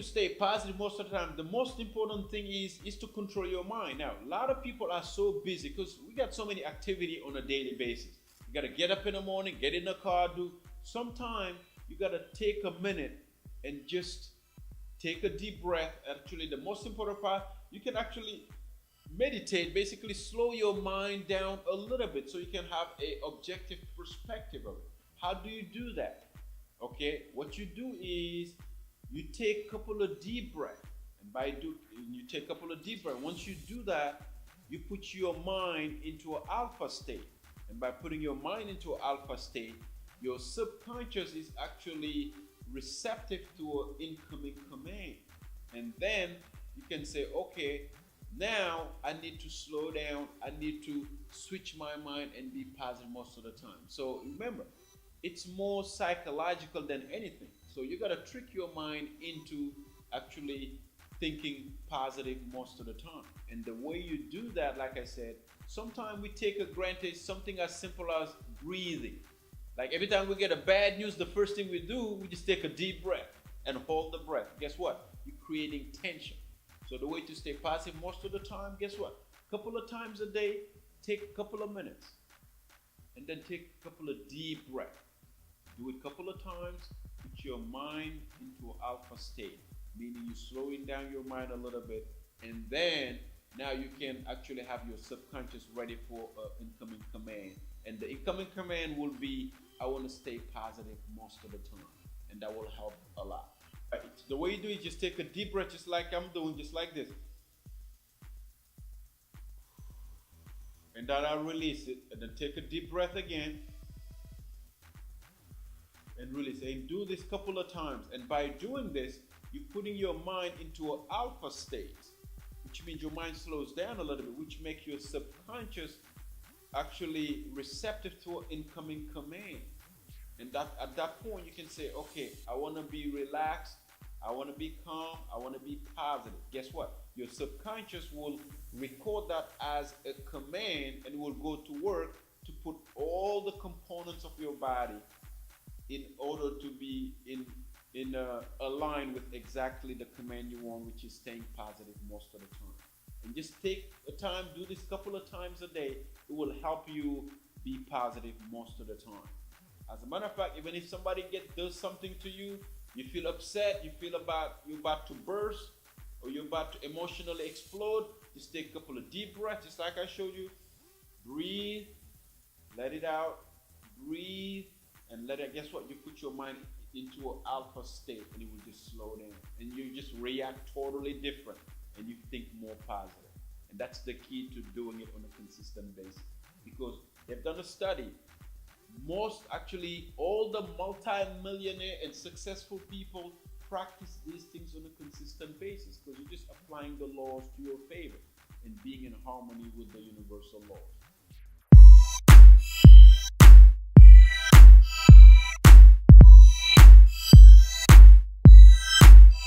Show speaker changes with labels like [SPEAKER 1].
[SPEAKER 1] to stay positive most of the time, the most important thing is to control your mind. Now, a lot of people are so busy because we got so many activity on a daily basis. You got to get up in the morning, get in the car, do. Sometime you got to take a minute and just take a deep breath. Actually, the most important part, you can actually meditate, basically slow your mind down a little bit so you can have a objective perspective of it. How do you do that? Okay, what you do is you take a couple of deep breaths, and you take a couple of deep breaths. Once you do that, you put your mind into an alpha state, and by putting your mind into an alpha state, your subconscious is actually receptive to an incoming command, and then you can say, okay, now I need to slow down, I need to switch my mind and be positive most of the time. So remember, it's more psychological than anything. So you got to trick your mind into actually thinking positive most of the time. And the way you do that, like I said, sometimes we take a granted something as simple as breathing. Like every time we get a bad news, the first thing we do, we just take a deep breath and hold the breath. Guess what? You're creating tension. So the way to stay positive most of the time, guess what? A couple of times a day, take a couple of minutes. And then take a couple of deep breaths. Do it a couple of times, put your mind into alpha state, meaning you're slowing down your mind a little bit, and then now you can actually have your subconscious ready for an incoming command. And the incoming command will be, I want to stay positive most of the time. And that will help a lot. Right. The way you do it, just take a deep breath, just like I'm doing, just like this. And then I'll release it, and then take a deep breath again. And release. And do this a couple of times. And by doing this, you're putting your mind into an alpha state, which means your mind slows down a little bit, which makes your subconscious actually receptive to an incoming command. And that at that point, you can say, okay, I want to be relaxed, I want to be calm, I want to be positive. Guess what? Your subconscious will record that as a command and will go to work to put all the components of your body in order to be in align with exactly the command you want, which is staying positive most of the time. And just take a time, do this a couple of times a day. It will help you be positive most of the time. As a matter of fact, even if somebody does something to you, you feel upset, you feel you're about to burst, or you're about to emotionally explode, just take a couple of deep breaths, just like I showed you. Breathe, let it out, breathe, and let it. Guess what? You put your mind into an alpha state, and it will just slow down, and you just react totally different, and you think more positive. And that's the key to doing it on a consistent basis, because they've done a study. Most, actually, all the multi-millionaire and successful people practice these things on a consistent basis, because you're just applying the laws to your favor and being in harmony with the universal laws.